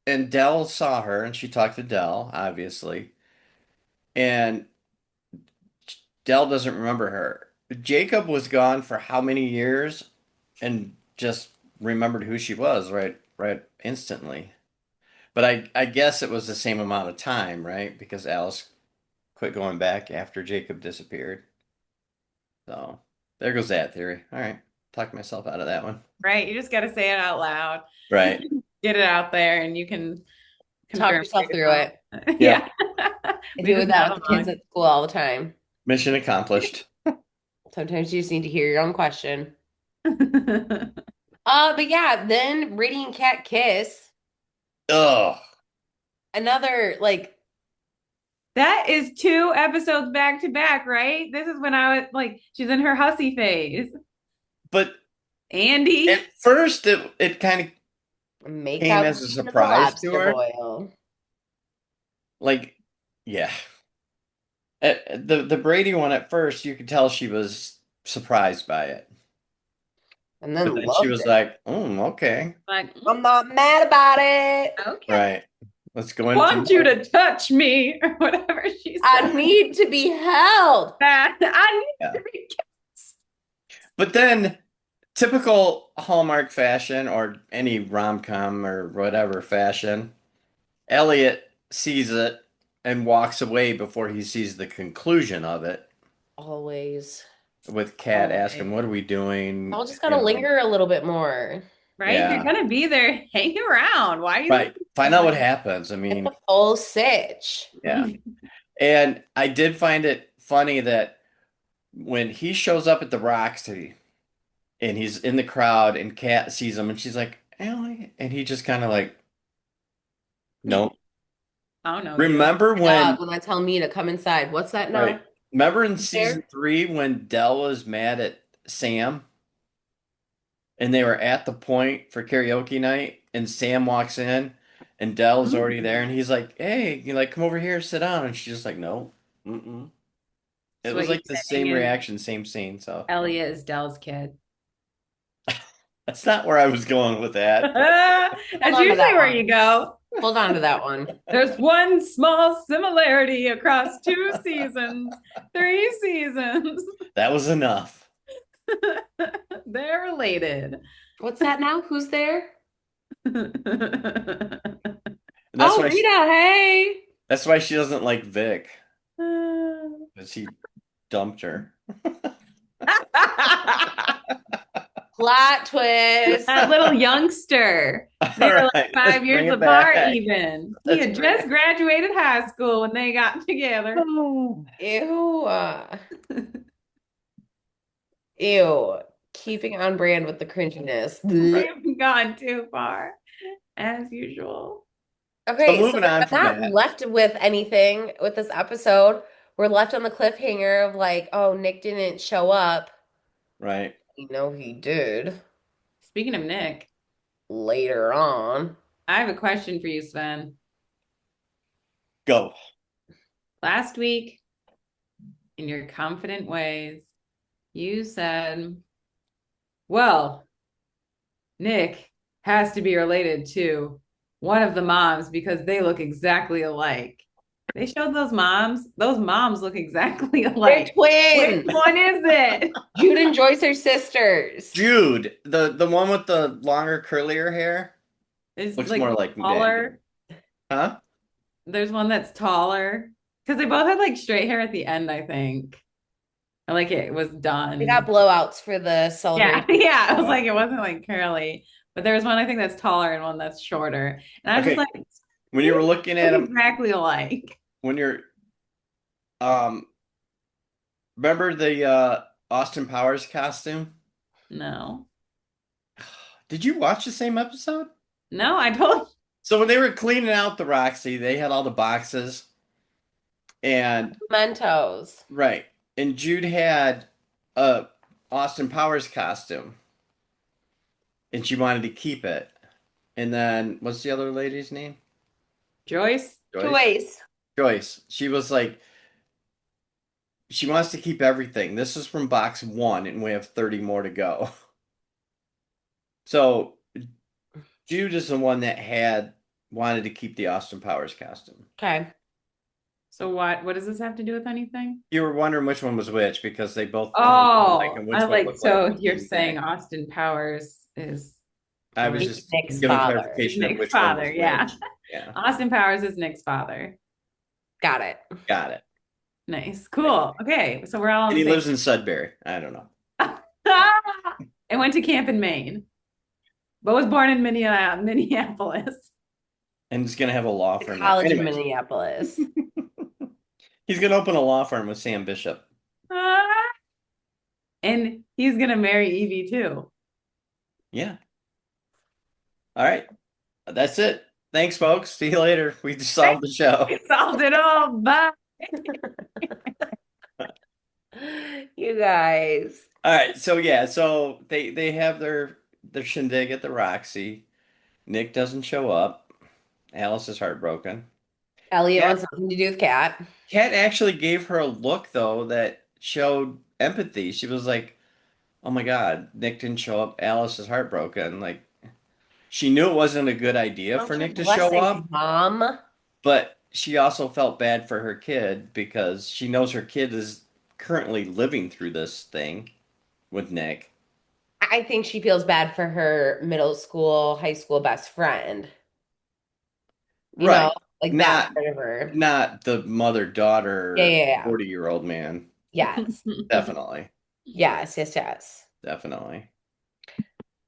and Dell saw her and she talked to Dell, obviously. And Dell doesn't remember her. Jacob was gone for how many years and just remembered who she was right instantly. But I guess it was the same amount of time, right? Because Alice quit going back after Jacob disappeared. So there goes that theory. All right. Talked myself out of that one. right? You just got to say it out loud. Right. Get it out there and you can Talk confirm for yourself through yourself. it. Yeah. Yep. I We do just that nod with the kids along. at school all the time. Mission accomplished. Sometimes you just need to hear your own question. But yeah, then Radiant Cat Kiss. Ugh. Another like That is 2 episodes back to back, right? This is when I was like, she's in her hussy phase. But at Andy. first it kind of make came out as a queen of the surprise to lobster her. boil. Like, yeah. The Brady one at first, you could tell she was surprised by it. And But then then she loved was it. like, okay. Like, I'm not mad about it. okay. Right. Let's go into Want you more. to touch me or whatever she I said. need to be held. That I need Yeah. to be But then typical Hallmark fashion or any rom-com or whatever fashion, Elliot sees it and walks away before he sees the conclusion of it, Always. with Kat asking, always. "What are we doing?" I'll just gotta linger a little bit more. Right? If you're Yeah, gonna be there, hang around. Why are you right. Find out what leaving? happens. I Get the mean, full sitch. yeah. And I did find it funny that when he shows up at the Roxy and he's in the crowd and Kat sees him and she's like, Allie, and he just kind of like, no. I don't know you. Remember when, When I tell me to come inside. What's that right? now? Remember in There? season 3 when Dell was mad at Sam and they were at the point for karaoke night and Sam walks in and Dell's already there and he's like, hey, you like come over here, sit down, and she's just like, no, mm-mm. It So was what you're like the saying same is reaction, same scene. So Elliot is Dell's kid. that's not where I was going with that, but Hold That's on to usually that where one. you go. Hold on to that one. There's one small similarity across 2 seasons, 3 seasons. that was enough. They're related. What's that now? Who's there? And Oh, Rita, hey. that's why she doesn't like Vic, because he dumped her. Plot twist. That little youngster. All They were like right, let's 5 years bring it apart, back. even. He Let's had bring just graduated high school when they got together. Ew. Ew. Keeping on brand with the cringiness. Blech. We've gone too far, as usual. So Okay, so moving on we're from not that, left with anything with this episode. We're left on the cliffhanger of like, oh, Nick didn't show up. right? You know he did Speaking of Nick, later on. I have a question for you, Sven. Go. Last week, in your confident ways, you said, well, Nick has to be related to one of the moms because they look exactly alike. They showed those moms. Those moms look exactly They're alike. Which twins. one is it? Jude and Joyce are sisters. Jude, the one with the longer, curlier hair, Is looks like more like Nick. taller. Huh? There's one that's taller because they both had like straight hair at the end, I think. I like it was done. They got blowouts for the Yeah, celebration. yeah. I was like, it wasn't like curly, but there was one I think that's taller and one that's shorter. And I was just Okay. like, When you were looking at look him, exactly alike. when you're um, remember the Austin Powers costume? No. Did you watch the same episode? No, I told. So when they were cleaning out the Roxy, they had all the boxes and Mentos. right. And Jude had a Austin Powers costume and she wanted to keep it. And then what's the other lady's name? Joyce. Joyce? Choice. Joyce. She was like she wants to keep everything. This is from box 1 and we have 30 more to go. So Jude is the one that had wanted to keep the Austin Powers costume. Okay. So what does this have to do with anything? You were wondering which one was which because they both kind of look alike Oh, and which I one like looked like so the you're same saying thing. Austin Powers is I was Joyce. just Nick's giving father. clarification of Nick's which one was father, yeah. which. Yeah, Austin Powers is Nick's father. Got it. got it. Nice. Cool. Okay. So we're all on And the he same. lives in Sudbury. I don't know. I went to camp in Maine, but was born in Minneapolis. And he's gonna have a law The firm now. college in Anyways, Minneapolis. he's gonna open a law firm with Sam Bishop. And he's gonna marry Evie too. Yeah. All right. That's it. Thanks, folks. See you later. We just solved the show. We solved it all. Bye. You guys. All right. So yeah, so they have their shindig at the Roxy. Nick doesn't show up. Alice is heartbroken. Elliot Kat, wants nothing to do with Kat. Kat actually gave her a look though that showed empathy. She was like, "Oh my God, Nick didn't show up. Alice is heartbroken." Like she knew it wasn't a good idea for Count your Nick to show blessings, up, Mom. but she also felt bad for her kid because she knows her kid is currently living through this thing with Nick. I think she feels bad for her middle school, high school best friend. You know, Right. like that Not part of her. not the Yeah, mother-daughter yeah, yeah. 40-year-old man. Yes. Definitely. Yes, yes, yes. Definitely.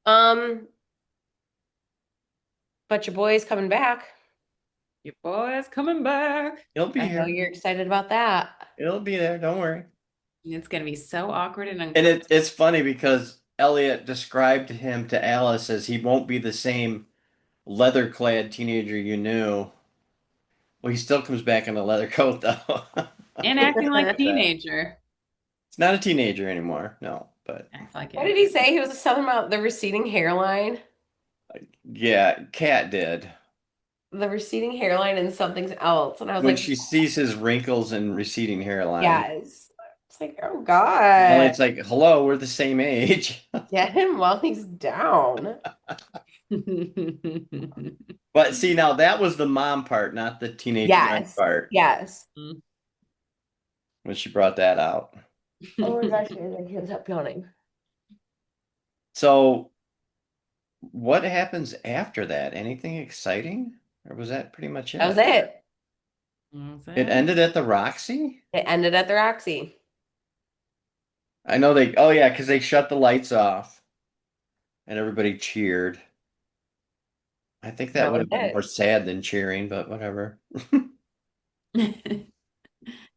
Um, but your boy is coming back. Your boy is coming back. He'll be I know here. you're excited about that. It'll be there. Don't worry. It's gonna be so awkward and And uncomfortable. it's funny because Elliot described him to Alice as he won't be the same leather-clad teenager you knew. Well, he still comes back in a leather coat, though. And acting like a That. teenager. It's not a teenager anymore. No, but Acts like What it. did he say? He was something about the receding hairline. yeah, Kat did. The receding hairline and something else. And I was When like, she sees his wrinkles and receding hairline, yes. It's like, oh Elliot's God. like, hello, we're the same age. Get him while he's down. But see, now that was the mom part, not the teenage friend Yes. part, Yes. when she brought that out. Oh my gosh, I can't stop yawning. So, what happens after that? Anything exciting? Or was that pretty much That was it? it. It ended at the Roxy? It ended at the Roxy. I know oh yeah, because they shut the lights off and everybody cheered. I think that That would was have been more it. sad than cheering, but whatever.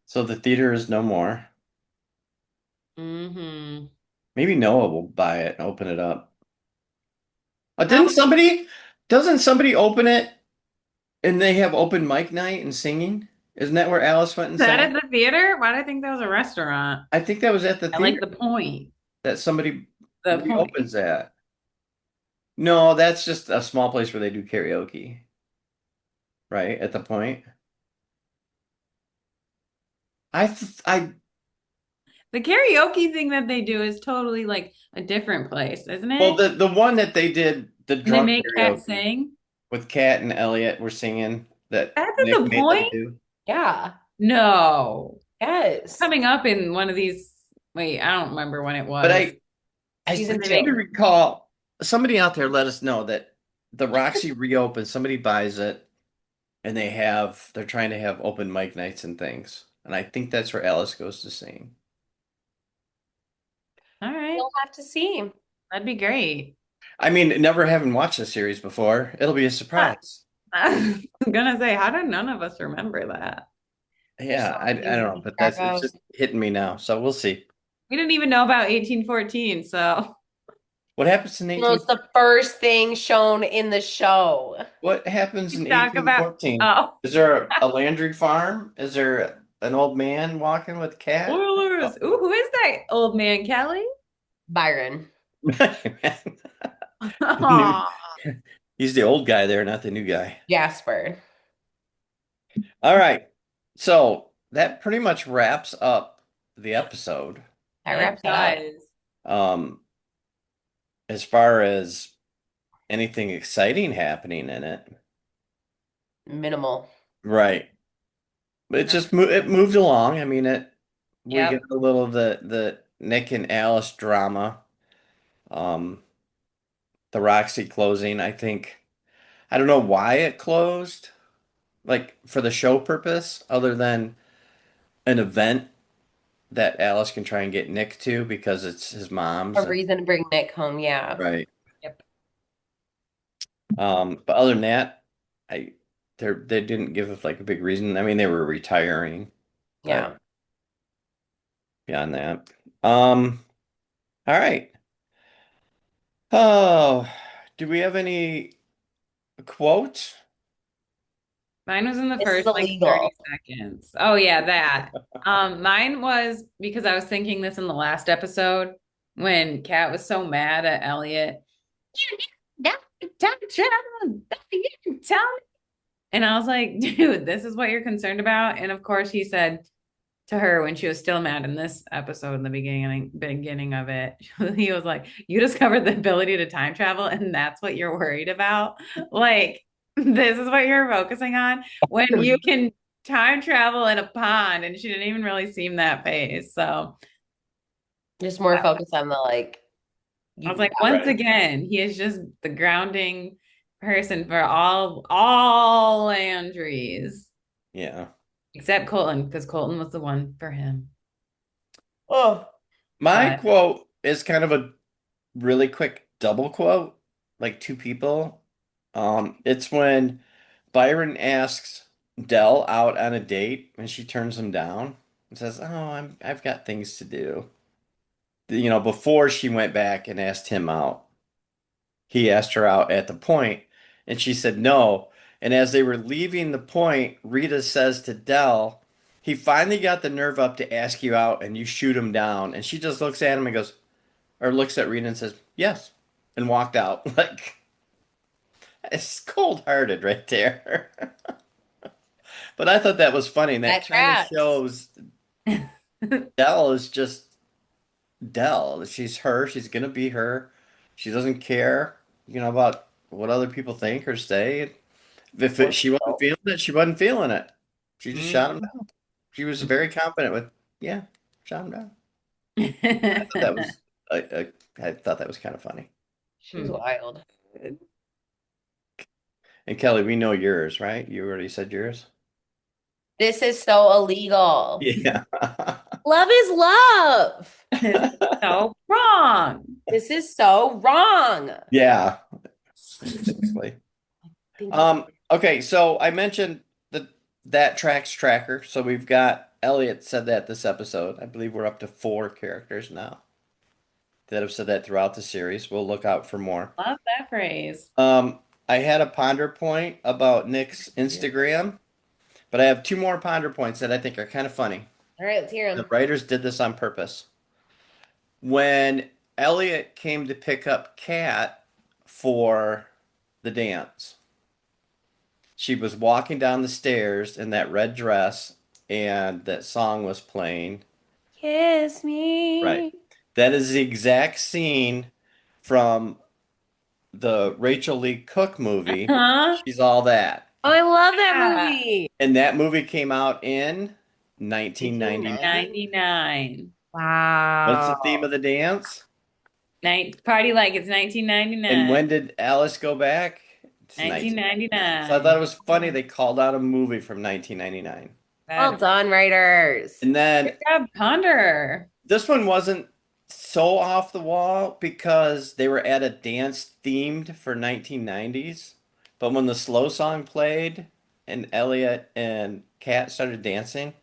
So the theater is no more. Hmm. Maybe Noah will buy it and open it up. How Doesn't somebody open it and they have open mic night and singing? Isn't that where Alice went and that sang? at the theater? Why did I think that was a restaurant? I think that was at the I like theater the point. that somebody The point. reopens at. No, that's just a small place where they do karaoke, right? At the point. I The karaoke thing that they do is totally like a different place, isn't well it? the one that they did the And they drunk make Kat karaoke sing. with Kat and Elliot were singing that That's at Nick the made them point? do. Yeah. No. Yes. Coming up in one of these. Wait, I don't remember when it But was. I Season seem to 2. recall somebody out there let us know that the Roxy reopens, somebody buys it, and they're trying to have open mic nights and things. And I think that's where Alice goes to sing. All right. You'll have to see. That'd be great. I mean, never having watched the series before, it'll be a Ah, surprise. I was gonna say, how did none of us remember that? There's Yeah, so I many things don't to know, keep but track it's of. just hitting me now. So we'll see. We didn't even know about 1814, so What happens in No, 18? it's the first thing shown in the show. What happens in You talk about 1814? oh Is there a Landry farm? Is there an old man walking with a cat? spoilers. Ooh, who is that old man, Kelly? Byron. New, Aw. he's the old guy there, not the new guy. Jasper. All right. So that pretty much wraps up the episode. That It wraps it up. does. Um, as far as anything exciting happening in it. Minimal. Right. But it moved along. I mean it we got Yep. a little of the Nick and Alice drama. Um the Roxy closing, I think I don't know why it closed, like for the show purpose, other than an event that Alice can try and get Nick to because it's his mom's A and reason to bring Nick home, yeah. right. Yep. But other than that, I they didn't give us like a big reason. I mean, they were retiring, but Yeah. beyond that. All right. Oh, do we have any quote? Mine was in the This is first like 30 illegal. seconds. Oh yeah, that. Mine was because I was thinking this in the last episode when Kat was so mad at Elliot. You never time travel. You didn't tell me. And I was like, dude, this is what you're concerned about. And of course, he said to her when she was still mad in this episode in the beginning of it, he was like, you discovered the ability to time travel, and that's what you're worried about. Like, this is what you're focusing on when you can time travel in a pond. And she didn't even really seem that phase. So Just more focus on the like I was you like, once Right. again, he is just the grounding person for all Landry's. Yeah. Except Colton, because Colton was the one for him. oh My But quote is kind of a really quick double quote, like two people. It's when Byron asks Dell out on a date and she turns him down and says, "Oh, I've got things to do." You know, before she went back and asked him out. He asked her out at the point, and she said no. And as they were leaving the point, Rita says to Dell, he finally got the nerve up to ask you out, and you shoot him down. And she just looks at him and goes, or looks at Rita and says, yes, and walked out. Like, it's cold-hearted right there. But I thought that was funny, and that that kind of tracks. shows Dell is just Dell. She's her. She's gonna be her. She doesn't care, about what other people think or say. Or She wasn't feel. feeling it, she wasn't feeling it. She just shot him mm. down. She was very confident with, yeah, shot him down. I thought that was, I thought that was kind of funny. She's wild. And Kelly, we know yours, right? You already said yours. This is so illegal. Yeah. Love is love. So wrong. This is so wrong. Yeah. Seriously. Thank you. Okay, so I mentioned that tracks tracker. So we've got Elliot said that this episode. I believe we're up to 4 characters now that have said that throughout the series. We'll look out for more. Love that phrase. I had a ponder point about Nick's Instagram, but I have 2 more ponder points that I think are kind of funny. All right, let's hear The him. writers did this on purpose. When Elliot came to pick up Kat for the dance, she was walking down the stairs in that red dress, and that song was playing. Kiss Right. me. That is the exact scene from the Rachel Lee Cook movie. Huh? She's All That. Oh, I love that Yeah. movie. And that movie came out in 1999. 1999. What's the theme Wow. of the dance? Night party like it's And 1999. when did Alice go back? It's 1999. So I thought it 1999. was funny they called out a movie from 1999. Well That done, writers. And then good job, Ponder. this one wasn't so off the wall because they were at a dance themed for 1990s. But when the slow song played and Elliot and Kat started dancing,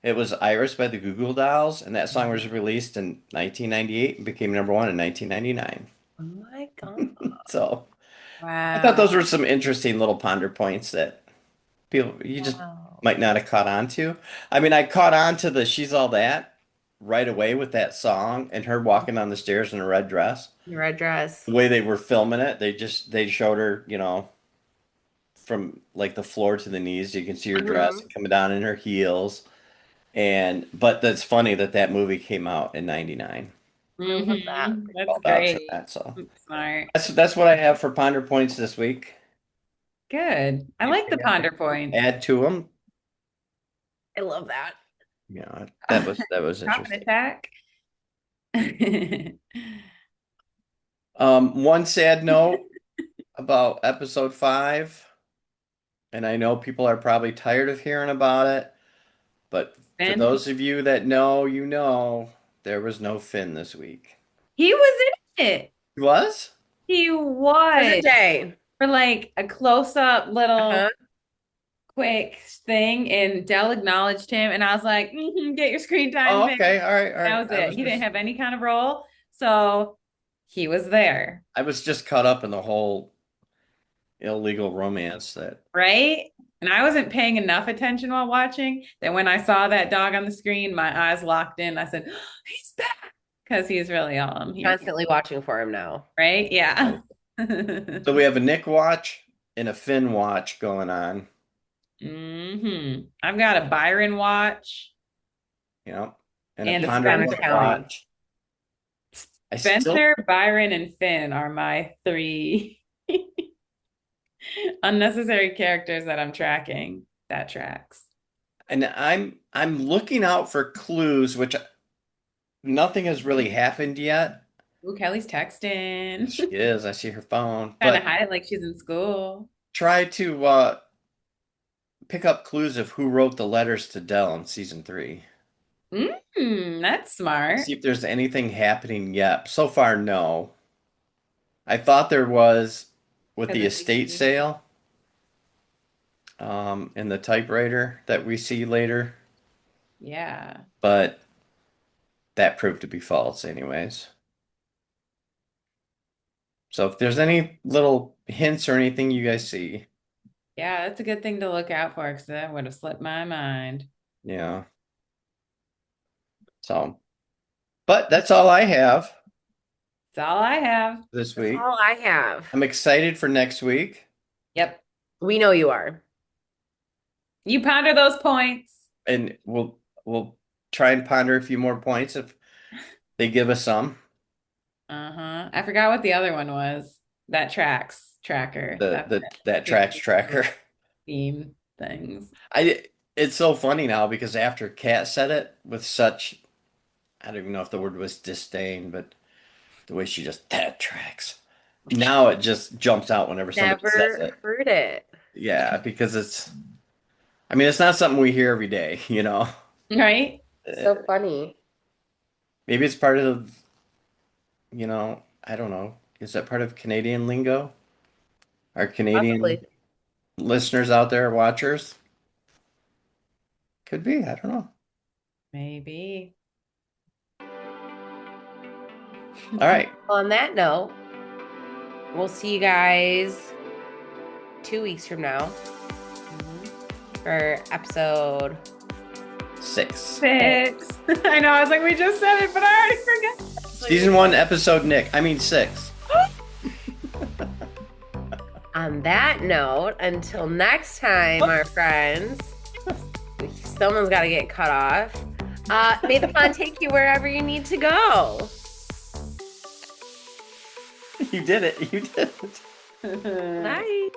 it was Iris by the Goo Goo Dolls, and that song was released in 1998 and became #1 in 1999. Oh my God. So I thought those Wow. were some interesting little ponder points that people you just Wow. might not have caught on to. I mean, I caught on to the She's All That right away with that song and her walking down the stairs in a red dress. Your red dress. The way they were filming it, they showed her, from like the floor to the knees. You can see her dress Hmm. coming down in her heels. And but that's funny that that movie came out in '99. I love that. That's Called out for great. that. So Smart. that's what I have for ponder points this week. Good. I like Anything the you have to ponder points. add to them? I love that. Yeah, that was Profit interesting. attack. One sad note about episode 5, and I know people are probably tired of hearing about it, but for Finn, those of you that know, there was no Finn this week. he was in it. He was? He Was it was Jay? for like a close-up little Uh-huh. quick thing, and Dell acknowledged him, and I was like, get your screen time, Oh, Finn. okay. All right, all That right. was it. He didn't have any kind of role, so he was there, I was just caught up in the whole illegal romance that right? And I wasn't paying enough attention while watching that when I saw that dog on the screen, my eyes locked in. I said, he's back because he's really all I'm here for, Constantly watching for him now. right? Yeah. so we have a Nick watch and a Finn watch going on, I've got a Byron watch you know, and a and a He's ponder kind of Spencer point counting. watch. watch. I still Spencer, Byron, and Finn are my three unnecessary characters that I'm tracking. That tracks. and I'm looking out for clues, which nothing has really happened yet. Ooh, Kelly's texting. She is. I see her phone, Trying to but hide it like she's in school. try to pick up clues of who wrote the letters to Dell in season 3. That's smart. See if there's anything happening yet. So far, no. I thought there was with Because the of estate the sale, and the typewriter that we see later, yeah. but that proved to be false anyways. So if there's any little hints or anything you guys see, Yeah, that's a good thing to look out for because that would have slipped my mind. yeah. So, but that's all I have That's all I have. this That's week. all I have. I'm excited for next week, Yep. We know you are. You ponder those points. and we'll try and ponder a few more points if they give us some. Uh-huh. I forgot what the other one was. That tracks tracker. That's That tracks tracker. theme things. It's so funny now because after Kat said it with such, I don't even know if the word was disdain, but the way she just that tracks. Now it just jumps out whenever somebody says Never it. heard it. Yeah, because I mean, it's not something we hear every day, you know. Right? So funny. Maybe it's part of, I don't know. Is that part of Canadian lingo? Our Canadian Possibly. listeners out there, watchers? Could be, I don't know. Maybe. All right. Well, on that note, we'll see you guys 2 weeks from now for episode 6. 6. I know. I was like, we just said it, but I already forgot. Season 1, episode Nick. I mean 6. On that note, until next time, our friends, someone's got to get cut off. May the fun take you wherever you need to go. You did it. You did it. Bye.